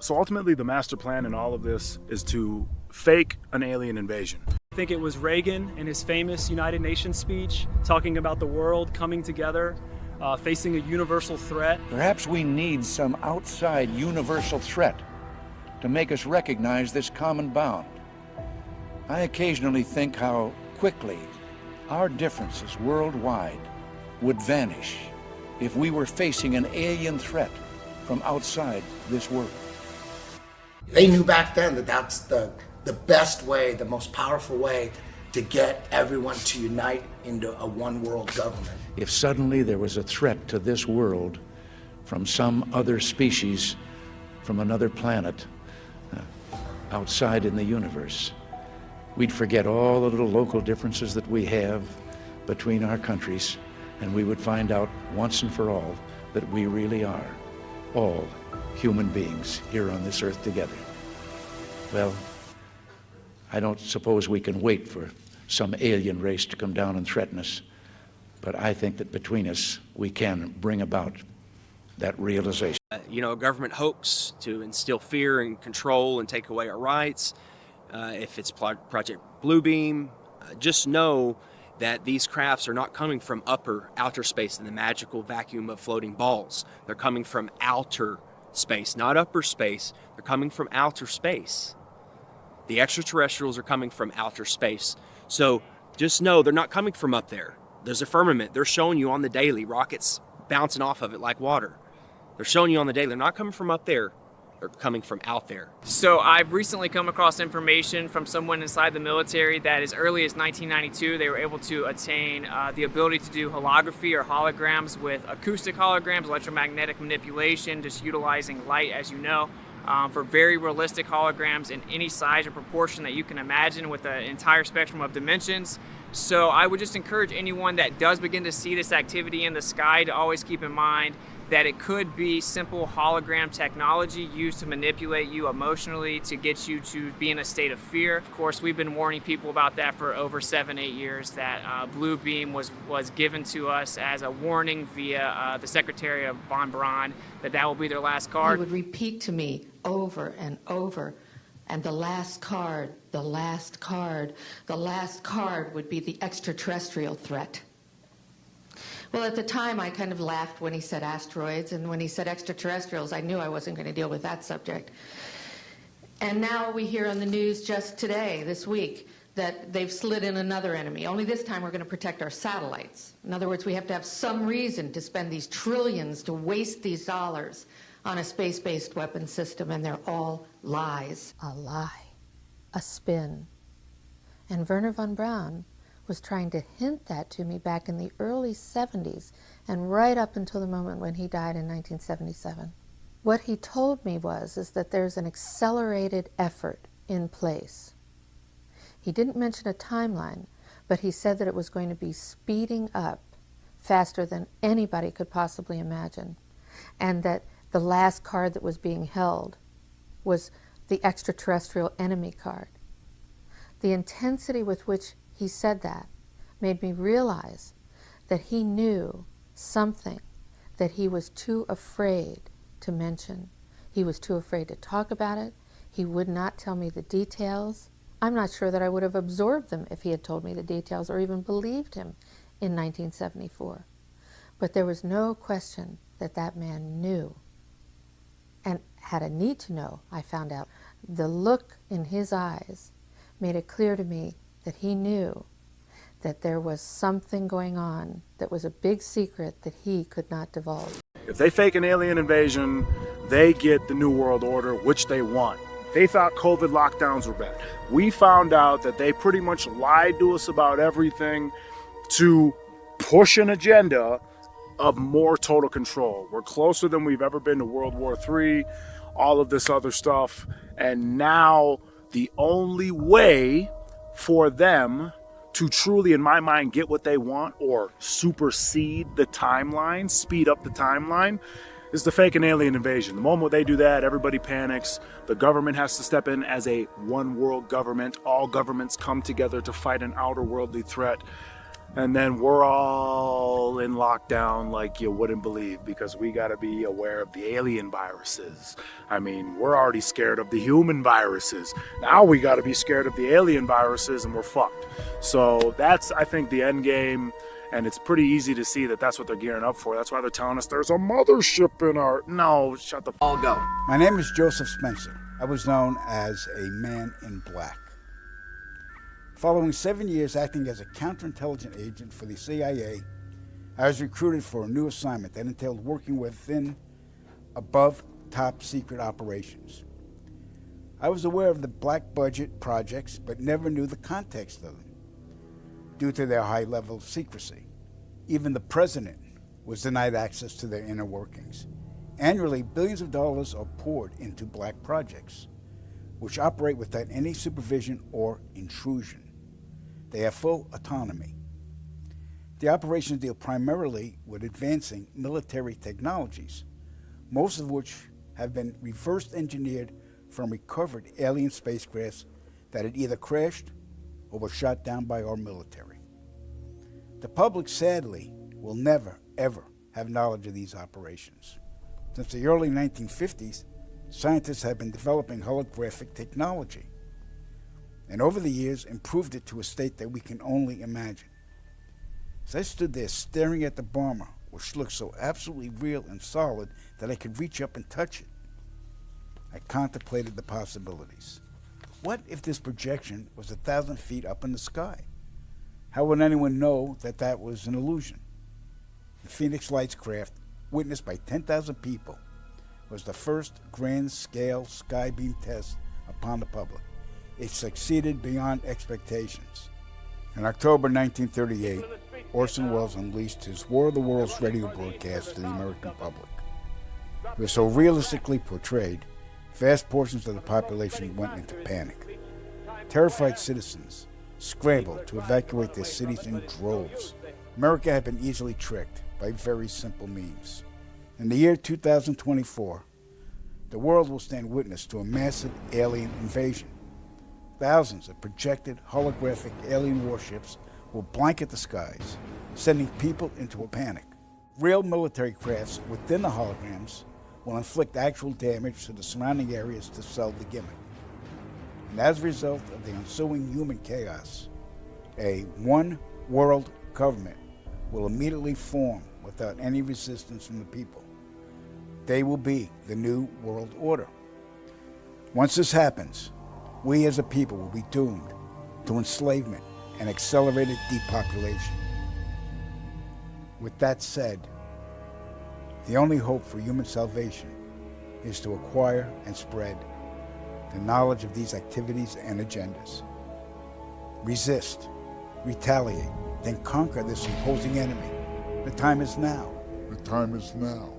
So ultimately, the master plan in all of this is to fake an alien invasion. I think it was Reagan in his famous United Nations speech talking about the world coming together, facing a universal threat. Perhaps we need some outside universal threat to make us recognize this common bound. I occasionally think how quickly our differences worldwide would vanish if we were facing an alien threat from outside this world. They knew back then that that's the best way, the most powerful way to get everyone to unite into a one world government. If suddenly there was a threat to this world from some other species, from another planet, outside in the universe, we'd forget all the little local differences that we have between our countries, and we would find out once and for all that we really are all human beings here on this earth together. Well, I don't suppose we can wait for some alien race to come down and threaten us, but I think that between us we can bring about that realization. A government hoax to instill fear and control and take away our rights. If it's Project Bluebeam, just know that these crafts are not coming from outer space in the magical vacuum of floating balls. They're coming from outer space, not upper space. They're coming from outer space. The extraterrestrials are coming from outer space. So just know they're not coming from up there. There's a firmament. They're showing you on the daily, rockets bouncing off of it like water. They're showing you on the daily. They're not coming from up there. They're coming from out there. So I've recently come across information from someone inside the military that as early as 1992, they were able to attain the ability to do holography or holograms with acoustic holograms, electromagnetic manipulation, just utilizing light, as you know, for very realistic holograms in any size or proportion that you can imagine with the entire spectrum of dimensions. So I would just encourage anyone that does begin to see this activity in the sky to always keep in mind that it could be simple hologram technology used to manipulate you emotionally to get you to be in a state of fear. Of course, we've been warning people about that for over 7-8 years, that Blue Beam was given to us as a warning via the Secretary of Von Braun that will be their last card. He would repeat to me over and over, and the last card, the last card, the last card would be the extraterrestrial threat. Well, at the time, I kind of laughed when he said asteroids, and when he said extraterrestrials, I knew I wasn't going to deal with that subject. And now we hear on the news just today, this week, that they've slid in another enemy. Only this time we're going to protect our satellites. In other words, we have to have some reason to spend these trillions, to waste these dollars on a space-based weapon system, and they're all lies. A lie. A spin. And Wernher von Braun was trying to hint that to me back in the early 70s and right up until the moment when he died in 1977. What he told me is that there's an accelerated effort in place. He didn't mention a timeline, but he said that it was going to be speeding up faster than anybody could possibly imagine, and that the last card that was being held was the extraterrestrial enemy card. The intensity with which he said that made me realize that he knew something that he was too afraid to mention. He was too afraid to talk about it. He would not tell me the details. I'm not sure that I would have absorbed them if he had told me the details or even believed him in 1974. But there was no question that that man knew and had a need to know, I found out. The look in his eyes made it clear to me that he knew that there was something going on that was a big secret that he could not divulge. If they fake an alien invasion, they get the New World Order, which they want. They thought COVID lockdowns were bad. We found out that they pretty much lied to us about everything to push an agenda of more total control. We're closer than we've ever been to World War III, all of this other stuff. And now the only way for them to truly, in my mind, get what they want or supersede the timeline, speed up the timeline, is to fake an alien invasion. The moment they do that, everybody panics. The government has to step in as a one world government. All governments come together to fight an outer worldly threat. And then we're all in lockdown like you wouldn't believe, because we got to be aware of the alien viruses. I mean, we're already scared of the human viruses. Now we got to be scared of the alien viruses, and we're fucked. So that's, I think, the end game. And it's pretty easy to see that that's what they're gearing up for. That's why they're telling us there's a mothership in our... No, shut the f***. All go. My name is Joseph Spencer. I was known as a man in black. Following 7 years acting as a counterintelligence agent for the CIA, I was recruited for a new assignment that entailed working within above top secret operations. I was aware of the black budget projects, but never knew the context of them due to their high level of secrecy. Even the president was denied access to their inner workings. Annually, billions of dollars are poured into black projects, which operate without any supervision or intrusion. They have full autonomy. The operations deal primarily with advancing military technologies, most of which have been reverse engineered from recovered alien spacecrafts that had either crashed or were shot down by our military. The public, sadly, will never, ever have knowledge of these operations. Since the early 1950s, scientists have been developing holographic technology, and over the years improved it to a state that we can only imagine. As I stood there staring at the bomber, which looked so absolutely real and solid that I could reach up and touch it, I contemplated the possibilities. What if this projection was 1,000 feet up in the sky? How would anyone know that that was an illusion? The Phoenix Lights craft, witnessed by 10,000 people, was the first grand-scale skybeam test upon the public. It succeeded beyond expectations. In October 1938, Orson Welles unleashed his War of the Worlds radio broadcast to the American public. It was so realistically portrayed, vast portions of the population went into panic. Terrified citizens scrambled to evacuate their cities in droves. America had been easily tricked by very simple means. In the year 2024, the world will stand witness to a massive alien invasion. Thousands of projected holographic alien warships will blanket the skies, sending people into a panic. Real military crafts within the holograms will inflict actual damage to the surrounding areas to sell the gimmick. And as a result of the ensuing human chaos, a one-world government will immediately form without any resistance from the people. They will be the new world order. Once this happens, we as a people will be doomed to enslavement and accelerated depopulation. With that said, the only hope for human salvation is to acquire and spread the knowledge of these activities and agendas. Resist, retaliate, then conquer this imposing enemy. The time is now. The time is now.